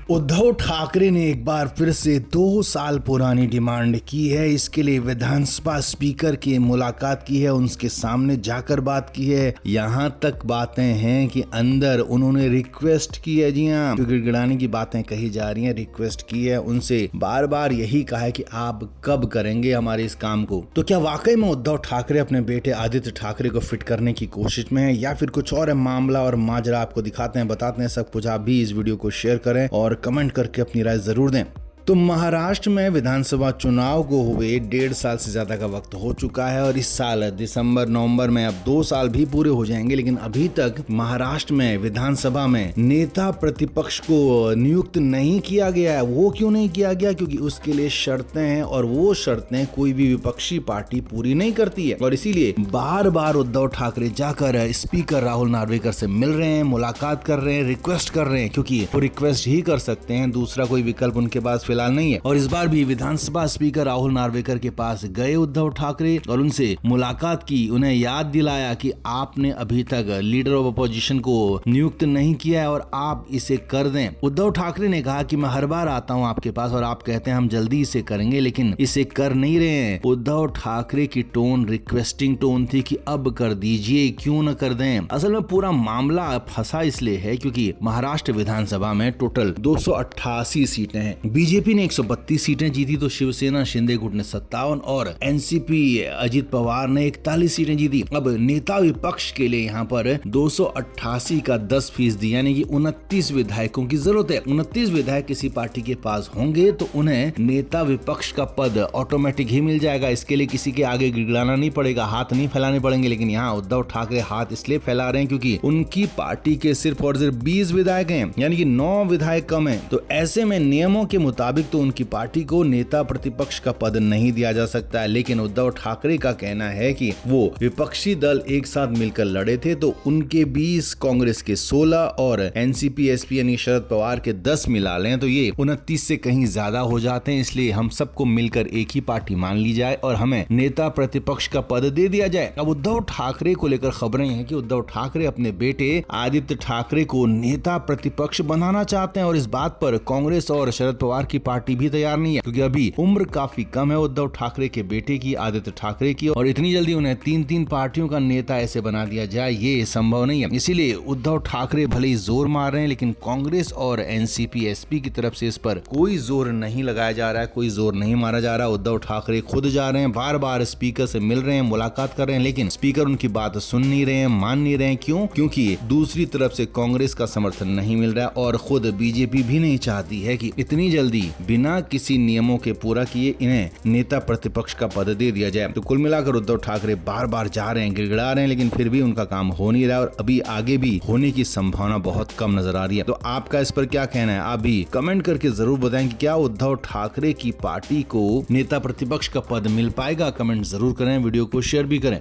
उद्धव ठाकरे ने एक बार फिर से 2 साल पुरानी डिमांड की है। इसके लिए विधानसभा स्पीकर की मुलाकात की है, उनके सामने जाकर बात की है। यहाँ तक बातें हैं कि अंदर उन्होंने रिक्वेस्ट की है, जी हाँ, गिड़गिड़ाने की बातें कही जा रही हैं, रिक्वेस्ट की है, उनसे बार बार यही कहा है कि आप कब करेंगे हमारे इस काम को। तो क्या वाकई में उद्धव ठाकरे अपने बेटे आदित्य ठाकरे को फिट करने की कोशिश में है या फिर कुछ और है? मामला और माजरा आपको दिखाते हैं, बताते हैं सब कुछ। आप भी इस वीडियो को शेयर करें और कमेंट करके अपनी राय जरूर दें। तो महाराष्ट्र में विधानसभा चुनाव को हुए 1.5 साल से ज्यादा का वक्त हो चुका है और इस साल दिसंबर नवंबर में अब 2 साल भी पूरे हो जाएंगे, लेकिन अभी तक महाराष्ट्र में विधानसभा में नेता प्रतिपक्ष को नियुक्त नहीं किया गया है। वो क्यों नहीं किया गया? क्योंकि उसके लिए शर्तें हैं और वो शर्तें कोई भी विपक्षी पार्टी पूरी नहीं करती है और इसीलिए बार बार उद्धव ठाकरे जाकर स्पीकर राहुल नार्वेकर से मिल रहे हैं, मुलाकात कर रहे हैं, रिक्वेस्ट कर रहे हैं, क्योंकि वो रिक्वेस्ट ही कर सकते हैं, दूसरा कोई विकल्प उनके पास फिलहाल नहीं है। और इस बार भी विधानसभा स्पीकर राहुल नार्वेकर के पास गए उद्धव ठाकरे और उनसे मुलाकात की, उन्हें याद दिलाया कि आपने अभी तक लीडर ऑफ अपोजिशन को नियुक्त नहीं किया है और आप इसे कर दें। उद्धव ठाकरे ने कहा कि मैं हर बार आता हूं आपके पास और आप कहते हैं हम जल्दी इसे करेंगे, लेकिन इसे कर नहीं रहे हैं। उद्धव ठाकरे की टोन रिक्वेस्टिंग टोन थी कि अब कर दीजिए, क्यों न कर दें। असल में पूरा मामला फंसा इसलिए है क्योंकि महाराष्ट्र विधानसभा में टोटल 288 सीटें हैं। बीजेपी ने 132 सीटें जीती तो शिवसेना शिंदे गुट ने 57 और एनसीपी अजित पवार ने 41 सीटें जीती। अब नेता विपक्ष के लिए यहाँ पर 288 का 10% यानी कि 29 विधायकों की जरूरत है। 29 विधायक किसी पार्टी के पास होंगे तो उन्हें नेता विपक्ष का पद ऑटोमेटिक ही मिल जाएगा। इसके लिए किसी के आगे गिड़गिड़ाना नहीं पड़ेगा, हाथ नहीं फैलाने पड़ेंगे। लेकिन यहाँ उद्धव ठाकरे हाथ इसलिए फैला रहे हैं क्योंकि उनकी पार्टी के सिर्फ और सिर्फ 20 विधायक हैं, यानी कि 9 विधायक कम है। तो ऐसे में नियमों के मुताबिक तो उनकी पार्टी को नेता प्रतिपक्ष का पद नहीं दिया जा सकता है। लेकिन उद्धव ठाकरे का कहना है कि वो विपक्षी दल एक साथ मिलकर लड़े थे तो उनके 20, कांग्रेस के 16 और एनसीपी एसपी यानी शरद पवार के 10 मिला लें तो ये 29 से कहीं ज्यादा हो जाते हैं। इसलिए हम सबको मिलकर एक ही पार्टी मान ली जाए और हमें नेता प्रतिपक्ष का पद दे दिया जाए। अब उद्धव ठाकरे को लेकर खबरें हैं कि उद्धव ठाकरे अपने बेटे आदित्य ठाकरे को नेता प्रतिपक्ष बनाना चाहते हैं और इस बात पर कांग्रेस और शरद पवार की पार्टी भी तैयार नहीं है, क्योंकि अभी उम्र काफी कम है उद्धव ठाकरे के बेटे की, आदित्य ठाकरे की, और इतनी जल्दी उन्हें 3 पार्टियों का नेता ऐसे बना दिया जाए ये संभव नहीं है। इसीलिए उद्धव ठाकरे भले ही जोर मार रहे हैं, लेकिन कांग्रेस और एनसीपी एसपी की तरफ से इस पर कोई जोर नहीं लगाया जा रहा है, कोई जोर नहीं मारा जा रहा। उद्धव ठाकरे खुद जा रहे हैं, बार बार स्पीकर से मिल रहे हैं, मुलाकात कर रहे हैं, लेकिन स्पीकर उनकी बात सुन नहीं रहे हैं, मान नहीं रहे हैं। क्यों? क्योंकि दूसरी तरफ से कांग्रेस का समर्थन नहीं मिल रहा है और खुद बीजेपी भी नहीं चाहती है कि इतनी जल्दी बिना किसी नियमों के पूरा किए इन्हें नेता प्रतिपक्ष का पद दे दिया जाए। तो कुल मिलाकर उद्धव ठाकरे बार बार जा रहे हैं, गिड़गिड़ा रहे हैं, लेकिन फिर भी उनका काम हो नहीं रहा और अभी आगे भी होने की संभावना बहुत कम नजर आ रही है। तो आपका इस पर क्या कहना है? आप भी कमेंट करके जरूर बताएं कि क्या उद्धव ठाकरे की पार्टी को नेता प्रतिपक्ष का पद मिल पाएगा। कमेंट जरूर करें, वीडियो को शेयर भी करें।